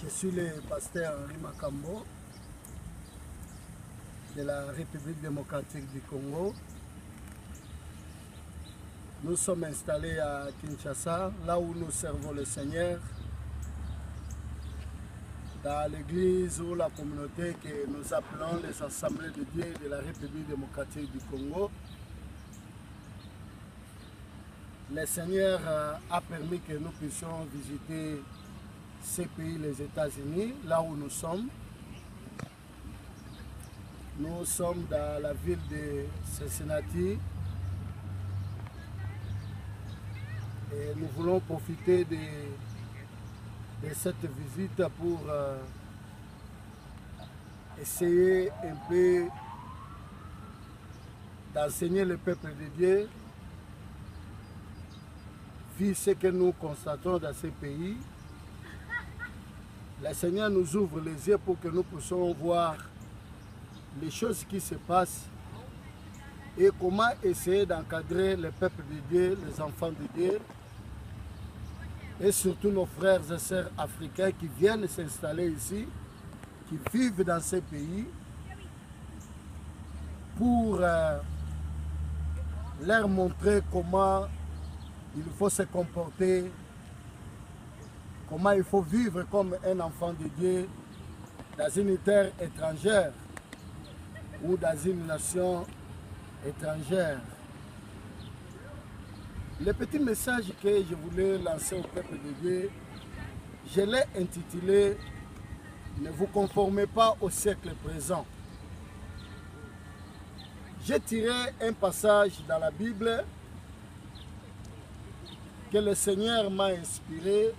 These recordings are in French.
Je suis le pasteur Henri Makambo de la République démocratique du Congo. Nous sommes installés à Kinshasa, là où nous servons le Seigneur, dans l'église ou la communauté que nous appelons les Assemblées de Dieu de la République démocratique du Congo. Le Seigneur a permis que nous puissions visiter ces pays, les États-Unis, là où nous sommes. Nous sommes dans la ville de Cincinnati et nous voulons profiter de cette visite pour essayer un peu d'enseigner le peuple de Dieu, vu ce que nous constatons dans ces pays. Le Seigneur nous ouvre les yeux pour que nous puissions voir les choses qui se passent et comment essayer d'encadrer le peuple de Dieu, les enfants de Dieu, et surtout nos frères et sœurs africains qui viennent s'installer ici, qui vivent dans ces pays, pour leur montrer comment il faut se comporter, comment il faut vivre comme un enfant de Dieu dans une terre étrangère ou dans une nation étrangère. Le petit message que je voulais lancer au peuple de Dieu, je l'ai intitulé « Ne vous conformez pas au siècle présent ». J'ai tiré un passage dans la Bible que le Seigneur m'a inspiré.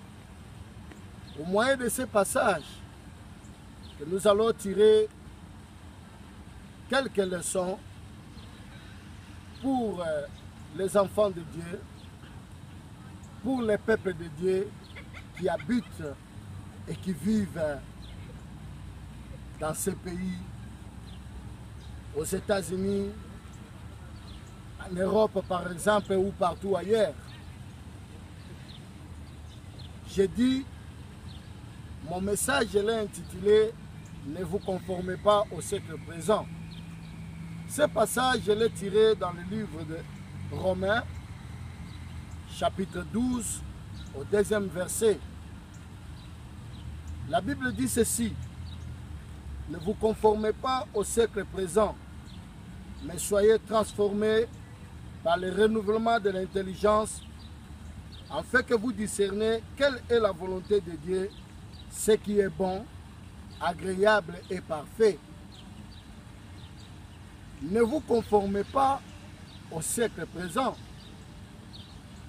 Au moyen de ce passage, que nous allons tirer quelques leçons pour les enfants de Dieu, pour les peuples de Dieu qui habitent et qui vivent dans ces pays, aux États-Unis, en Europe par exemple, ou partout ailleurs. J'ai dit, mon message, je l'ai intitulé « Ne vous conformez pas au siècle présent ». Ce passage, je l'ai tiré dans le livre de Romains, chapitre 12, au 2e verset. La Bible dit ceci: « Ne vous conformez pas au siècle présent, mais soyez transformés par le renouvellement de l'intelligence, afin que vous discerniez quelle est la volonté de Dieu, ce qui est bon, agréable et parfait. » Ne vous conformez pas au siècle présent.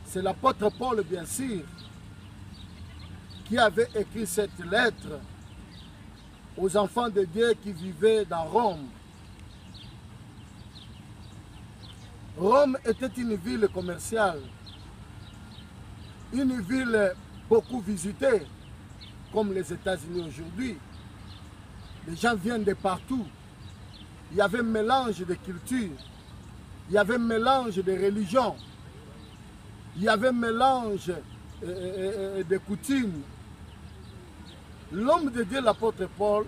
C'est l'apôtre Paul, bien sûr, qui avait écrit cette lettre aux enfants de Dieu qui vivaient dans Rome. Rome était une ville commerciale, une ville beaucoup visitée, comme les États-Unis aujourd'hui. Les gens viennent de partout. Il y avait un mélange de cultures, il y avait un mélange de religions, il y avait un mélange de coutumes. L'homme de Dieu, l'apôtre Paul,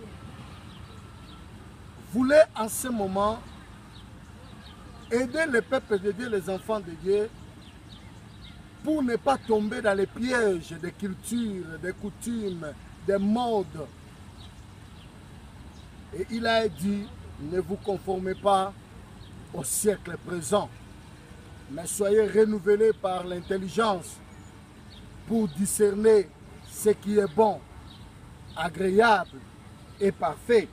voulait en ce moment aider le peuple de Dieu, les enfants de Dieu, pour ne pas tomber dans les pièges des cultures, des coutumes, des modes. Et il a dit: ne vous conformez pas au siècle présent, mais soyez renouvelés par l'intelligence pour discerner ce qui est bon, agréable et parfait.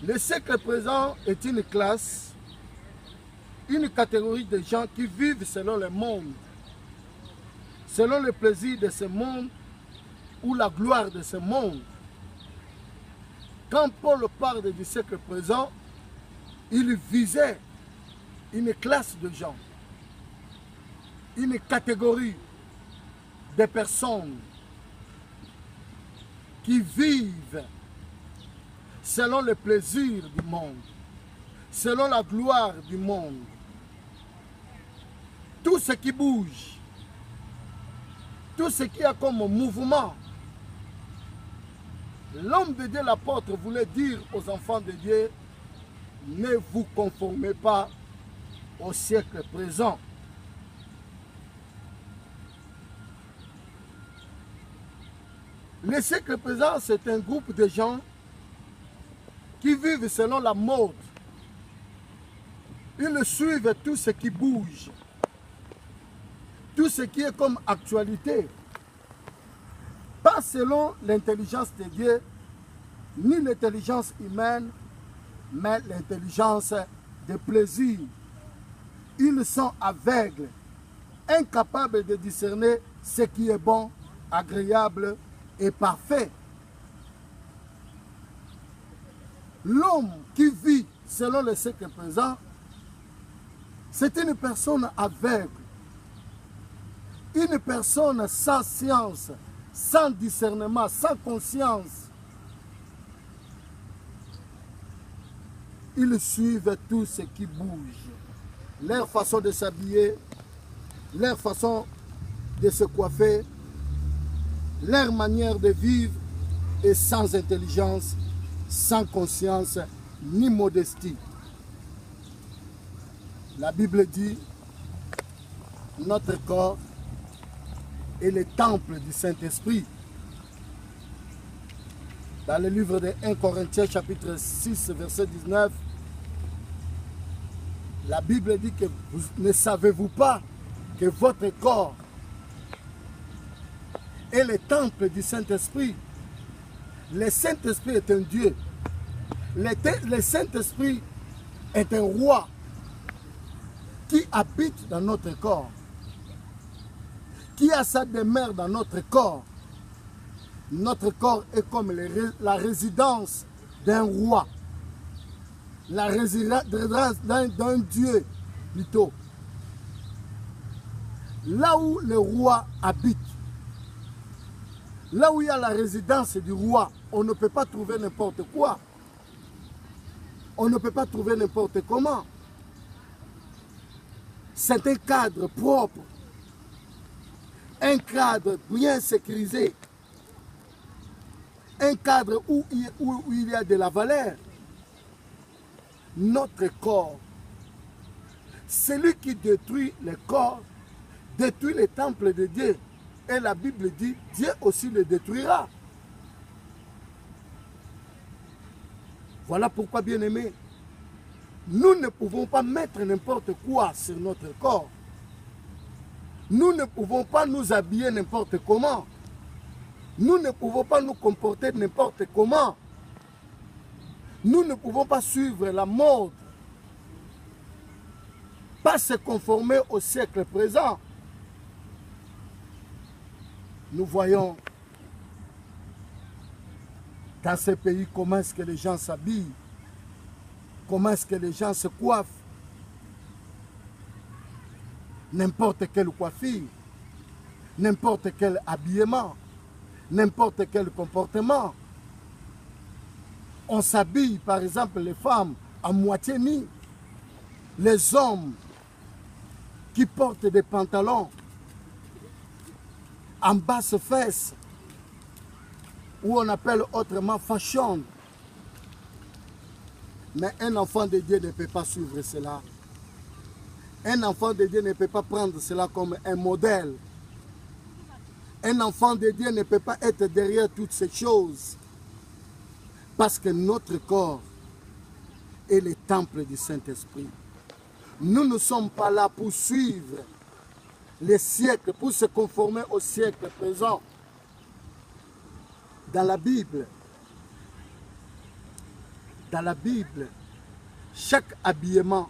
Le siècle présent est une classe, une catégorie de gens qui vivent selon le monde, selon le plaisir de ce monde ou la gloire de ce monde. Quand Paul parle du siècle présent, il visait une classe de gens, une catégorie de personnes qui vivent selon le plaisir du monde, selon la gloire du monde. Tout ce qui bouge, tout ce qui a comme mouvement, L'homme de Dieu, l'apôtre, voulait dire aux enfants de Dieu, ne vous conformez pas au siècle présent. Le siècle présent, c'est un groupe de gens qui vivent selon la mode. Ils suivent tout ce qui bouge, tout ce qui est comme actualité. Pas selon l'intelligence de Dieu, ni l'intelligence humaine, mais l'intelligence de plaisir. Ils sont aveugles, incapables de discerner ce qui est bon, agréable et parfait. L'homme qui vit selon le siècle présent, c'est une personne aveugle, une personne sans science, sans discernement, sans conscience. Ils suivent tout ce qui bouge. Leur façon de s'habiller, leur façon de se coiffer, leur manière de vivre est sans intelligence, sans conscience, ni modestie. La Bible dit, notre corps est le temple du Saint-Esprit. Dans le livre de 1 Corinthiens chapitre 6, verset 19, la Bible dit que vous ne savez-vous pas que votre corps est le temple du Saint-Esprit. Le Saint-Esprit est un Dieu. Le Saint-Esprit est un roi qui habite dans notre corps, qui a sa demeure dans notre corps. Notre corps est comme la résidence d'un roi, la résidence d'un Dieu plutôt. Là où le roi habite, là où il y a la résidence du roi, on ne peut pas trouver n'importe quoi. On ne peut pas trouver n'importe comment. C'est un cadre propre, un cadre bien sécurisé, un cadre où il y a de la valeur. Notre corps, celui qui détruit le corps, détruit le temple de Dieu. Et la Bible dit, Dieu aussi le détruira. Voilà pourquoi, bien-aimés, nous ne pouvons pas mettre n'importe quoi sur notre corps. Nous ne pouvons pas nous habiller n'importe comment. Nous ne pouvons pas nous comporter n'importe comment. Nous ne pouvons pas suivre la mode. Pas se conformer au siècle présent. Nous voyons dans ce pays comment est-ce que les gens s'habillent. Comment est-ce que les gens se coiffent? N'importe quelle coiffure, n'importe quel habillement, n'importe quel comportement. On s'habille, par exemple, les femmes à moitié nues. Les hommes qui portent des pantalons en basse fesse, où on appelle autrement fashion. Mais un enfant de Dieu ne peut pas suivre cela. Un enfant de Dieu ne peut pas prendre cela comme un modèle. Un enfant de Dieu ne peut pas être derrière toutes ces choses. Parce que notre corps est le temple du Saint-Esprit. Nous ne sommes pas là pour suivre les siècles, pour se conformer au siècle présent. Dans la Bible, chaque habillement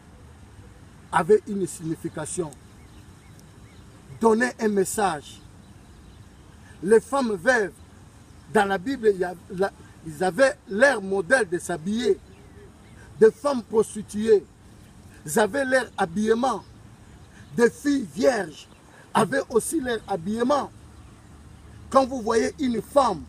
avait une signification, donnait un message. Les femmes veuves, dans la Bible, ils avaient leur modèle de s'habiller. Des femmes prostituées, ils avaient leur habillement. Des filles vierges avaient aussi leur habillement. Quand vous voyez une femme,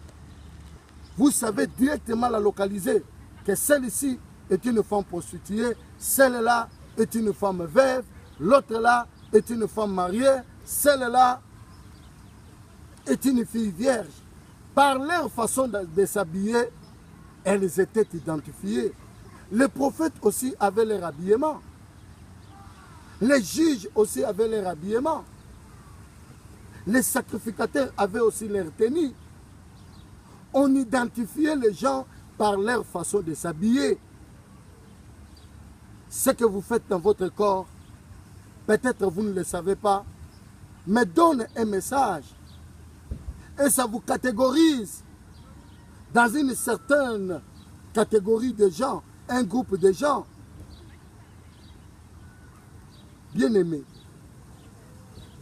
vous savez directement la localiser, que celle-ci est une femme prostituée, celle-là est une femme veuve, l'autre là est une femme mariée, celle-là est une fille vierge. Par leur façon de s'habiller, elles étaient identifiées. Les prophètes aussi avaient leur habillement. Les juges aussi avaient leur habillement. Les sacrificateurs avaient aussi leur tenue. On identifiait les gens par leur façon de s'habiller. Ce que vous faites dans votre corps, peut-être vous ne le savez pas, mais donne un message. Et ça vous catégorise dans une certaine catégorie de gens, un groupe de gens. Bien-aimés,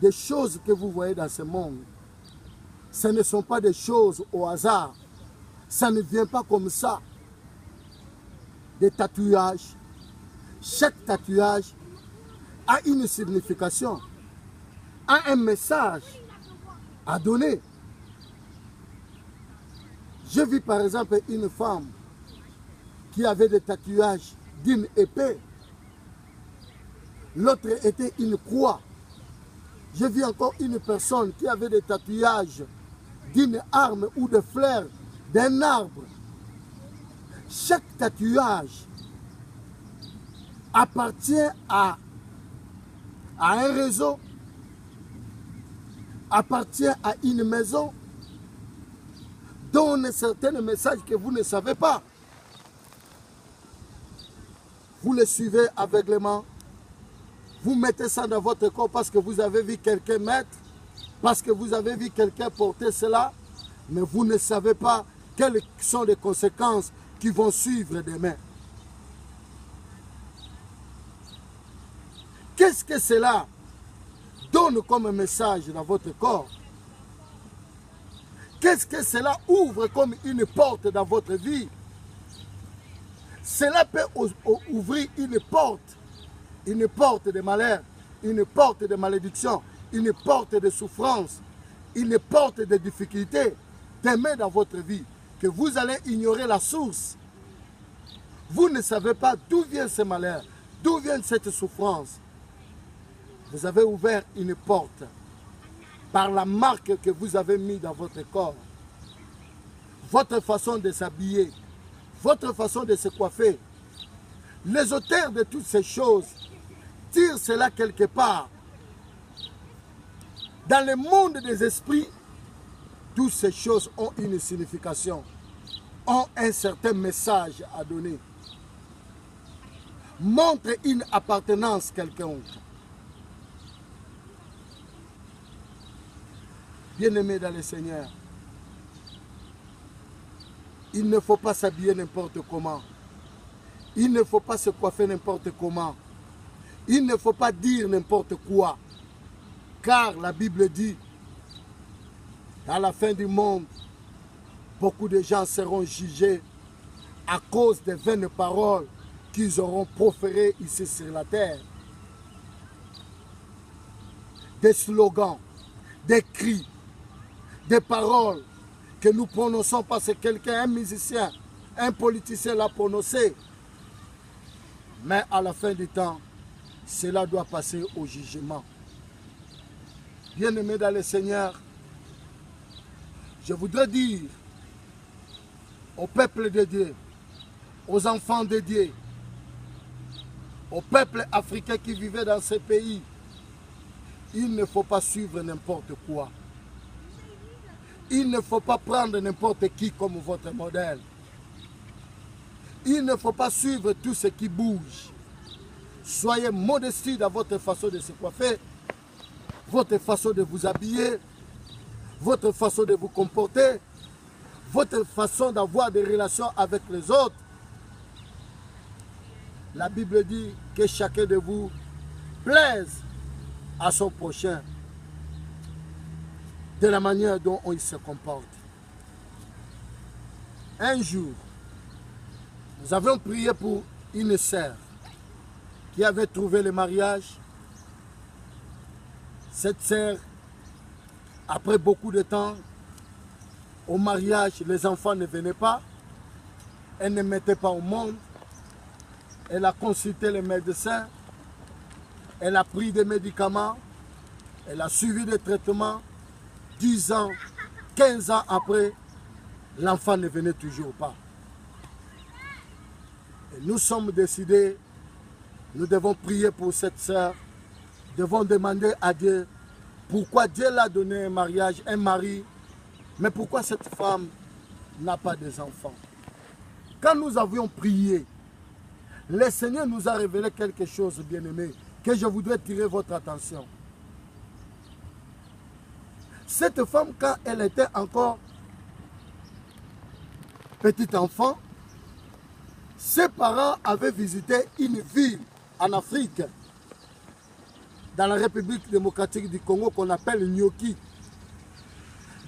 des choses que vous voyez dans ce monde, ce ne sont pas des choses au hasard. Ça ne vient pas comme ça. Des tatouages. Chaque tatouage a une signification, a un message à donner. J'ai vu par exemple une femme qui avait des tatouages d'une épée. L'autre était une croix. J'ai vu encore une personne qui avait des tatouages d'une arme ou de fleurs d'un arbre. Chaque tatouage appartient à un réseau, appartient à une maison, donne certains messages que vous ne savez pas. Vous les suivez aveuglément. Vous mettez ça dans votre corps parce que vous avez vu quelqu'un mettre, parce que vous avez vu quelqu'un porter cela, mais vous ne savez pas quelles sont les conséquences qui vont suivre demain. Qu'est-ce que cela donne comme message dans votre corps? Qu'est-ce que cela ouvre comme une porte dans votre vie? Cela peut ouvrir une porte de malheur, une porte de malédiction, une porte de souffrance, une porte de difficulté demain dans votre vie, que vous allez ignorer la source. Vous ne savez pas d'où vient ce malheur, d'où vient cette souffrance. Vous avez ouvert une porte par la marque que vous avez mise dans votre corps. Votre façon de s'habiller, votre façon de se coiffer. Les auteurs de toutes ces choses tirent cela quelque part. Dans le monde des esprits, toutes ces choses ont une signification, ont un certain message à donner. Montrent une appartenance quelconque. Bien-aimés dans le Seigneur, il ne faut pas s'habiller n'importe comment. Il ne faut pas se coiffer n'importe comment. Il ne faut pas dire n'importe quoi. Car la Bible dit, à la fin du monde, beaucoup de gens seront jugés à cause des vaines paroles qu'ils auront proférées ici sur la terre. Des slogans, des cris, des paroles que nous prononçons parce que quelqu'un, un musicien, un politicien l'a prononcé. Mais à la fin du temps, cela doit passer au jugement. Bien-aimés dans le Seigneur, je voudrais dire au peuple de Dieu, aux enfants de Dieu, au peuple africain qui vivait dans ces pays, il ne faut pas suivre n'importe quoi. Il ne faut pas prendre n'importe qui comme votre modèle. Il ne faut pas suivre tout ce qui bouge. Soyez modestes dans votre façon de se coiffer, votre façon de vous habiller, votre façon de vous comporter, votre façon d'avoir des relations avec les autres. La Bible dit que chacun de vous plaise à son prochain de la manière dont il se comporte. Un jour, nous avons prié pour une sœur qui avait trouvé le mariage. Cette sœur, après beaucoup de temps, au mariage, les enfants ne venaient pas. Elle ne mettait pas au monde. Elle a consulté les médecins. Elle a pris des médicaments. Elle a suivi des traitements. 10 ans, 15 ans après, l'enfant ne venait toujours pas. Et nous sommes décidés, nous devons prier pour cette sœur, devons demander à Dieu pourquoi Dieu l'a donné un mariage, un mari, mais pourquoi cette femme n'a pas des enfants. Quand nous avions prié, le Seigneur nous a révélé quelque chose, bien-aimé, que je voudrais tirer votre attention. Cette femme, quand elle était encore petite enfant, ses parents avaient visité une ville en Afrique, dans la République démocratique du Congo, qu'on appelle Nyoki.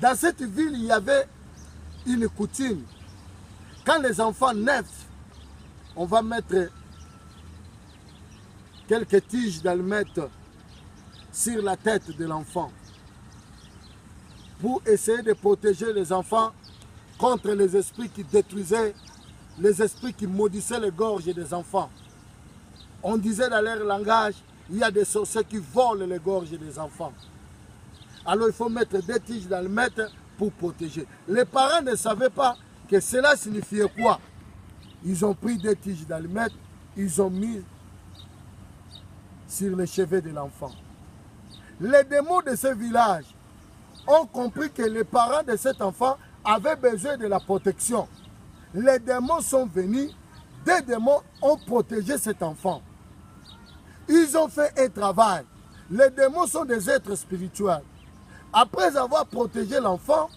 Dans cette ville, il y avait une coutume. Quand les enfants naissent, on va mettre quelques tiges d'allumettes sur la tête de l'enfant pour essayer de protéger les enfants contre les esprits qui détruisaient, les esprits qui maudissaient les gorges des enfants. On disait dans leur langage, il y a des sorciers qui volent les gorges des enfants. Alors il faut mettre des tiges d'allumettes pour protéger. Les parents ne savaient pas que cela signifiait quoi. Ils ont pris des tiges d'allumettes, ils ont mis sur les cheveux de l'enfant. Les démons de ce village ont compris que les parents de cet enfant avaient besoin de la protection. Les démons sont venus, des démons ont protégé cet enfant. Ils ont fait un travail. Les démons sont des êtres spirituels. Après avoir protégé l'enfant,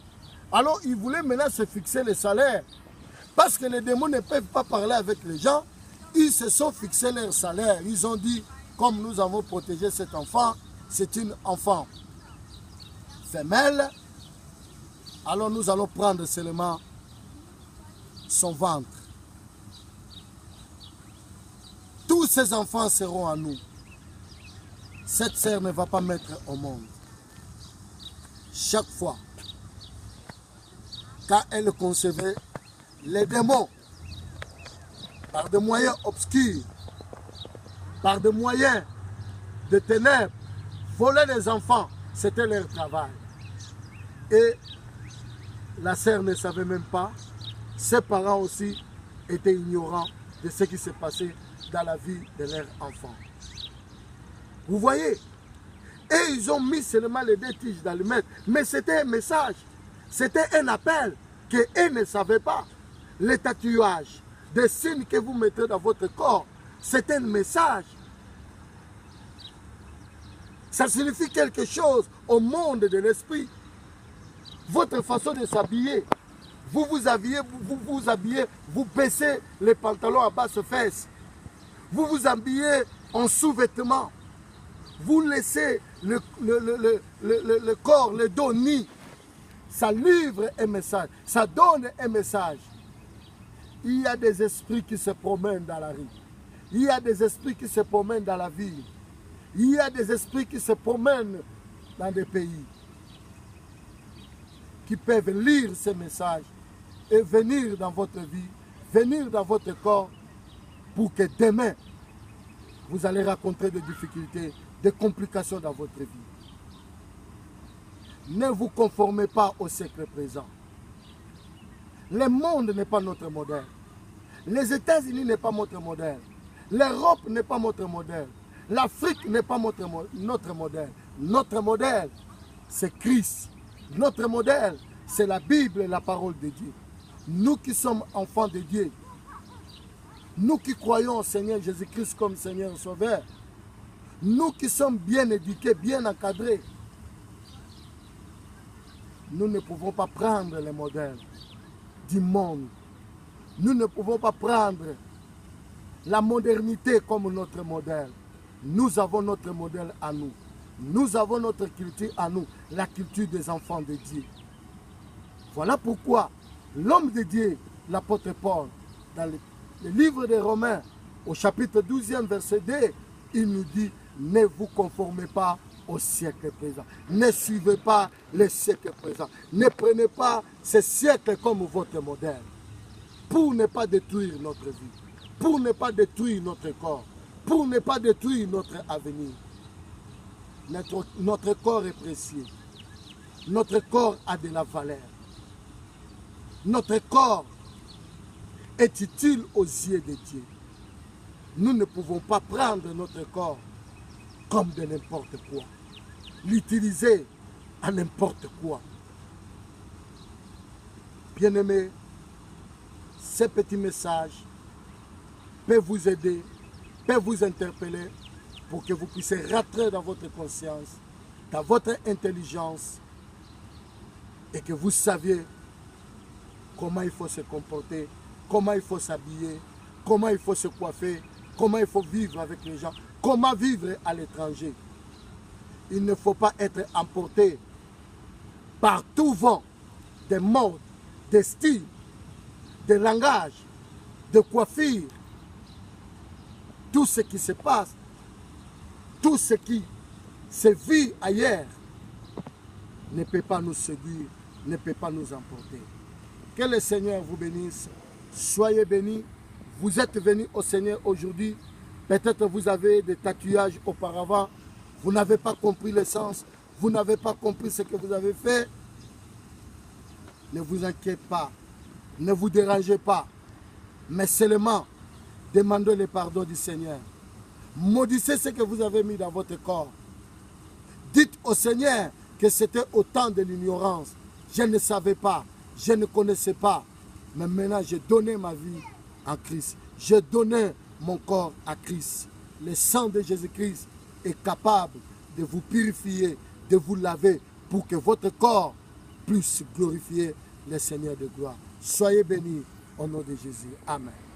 alors ils voulaient maintenant se fixer les salaires. Parce que les démons ne peuvent pas parler avec les gens, ils se sont fixés leur salaire. Ils ont dit, comme nous avons protégé cet enfant, c'est une enfant femelle, alors nous allons prendre seulement son ventre. Tous ces enfants seront à nous. Cette sœur ne va pas mettre au monde. Chaque fois, quand elle concevait, les démons, par des moyens obscurs, par des moyens de ténèbres, volaient les enfants. C'était leur travail. Et la sœur ne savait même pas. Ses parents aussi étaient ignorants de ce qui s'est passé dans la vie de leur enfant. Vous voyez? Et ils ont mis seulement les deux tiges d'allumettes. Mais c'était un message. C'était un appel qu'eux ne savaient pas. Les tatouages, des signes que vous mettez dans votre corps, c'est un message. Ça signifie quelque chose au monde de l'esprit. Votre façon de s'habiller, vous vous habillez, vous baissez les pantalons à basse fesse. Vous vous habillez en sous-vêtements. Vous laissez le corps, le dos nu. Ça livre un message, ça donne un message. Il y a des esprits qui se promènent dans la rue. Il y a des esprits qui se promènent dans la ville. Il y a des esprits qui se promènent dans des pays, qui peuvent lire ces messages et venir dans votre vie, venir dans votre corps, pour que demain, vous allez rencontrer des difficultés, des complications dans votre vie. Ne vous conformez pas au siècle présent. Le monde n'est pas notre modèle. Les États-Unis n'est pas notre modèle. L'Europe n'est pas notre modèle. L'Afrique n'est pas notre modèle. Notre modèle, c'est Christ. Notre modèle, c'est la Bible et la parole de Dieu. Nous qui sommes enfants de Dieu, nous qui croyons au Seigneur Jésus-Christ comme Seigneur Sauveur, nous qui sommes bien éduqués, bien encadrés, nous ne pouvons pas prendre les modèles du monde. Nous ne pouvons pas prendre la modernité comme notre modèle. Nous avons notre modèle à nous. Nous avons notre culture à nous, la culture des enfants de Dieu. Voilà pourquoi l'homme de Dieu, l'apôtre Paul, dans le livre des Romains, au chapitre 12e, verset 2, il nous dit, ne vous conformez pas au siècle présent. Ne suivez pas le siècle présent. Ne prenez pas ce siècle comme votre modèle. Pour ne pas détruire notre vie, pour ne pas détruire notre corps, pour ne pas détruire notre avenir. Notre corps est précieux. Notre corps a de la valeur. Notre corps est utile aux yeux de Dieu. Nous ne pouvons pas prendre notre corps comme de n'importe quoi. L'utiliser à n'importe quoi. Bien-aimés, ces petits messages peuvent vous aider, peuvent vous interpeller pour que vous puissiez rentrer dans votre conscience, dans votre intelligence et que vous saviez comment il faut se comporter, comment il faut s'habiller, comment il faut se coiffer, comment il faut vivre avec les gens, comment vivre à l'étranger. Il ne faut pas être emporté par tout vent des modes, des styles, des langages, de coiffure. Tout ce qui se passe, tout ce qui se vit ailleurs ne peut pas nous séduire, ne peut pas nous emporter. Que le Seigneur vous bénisse. Soyez bénis. Vous êtes venus au Seigneur aujourd'hui. Peut-être vous avez des tatouages auparavant. Vous n'avez pas compris le sens. Vous n'avez pas compris ce que vous avez fait. Ne vous inquiétez pas. Ne vous dérangez pas. Mais seulement demandez le pardon du Seigneur. Maudissez ce que vous avez mis dans votre corps. Dites au Seigneur que c'était au temps de l'ignorance. Je ne savais pas. Je ne connaissais pas. Mais maintenant, j'ai donné ma vie à Christ. J'ai donné mon corps à Christ. Le sang de Jésus-Christ est capable de vous purifier, de vous laver pour que votre corps puisse glorifier le Seigneur de gloire. Soyez bénis au nom de Jésus. Amen.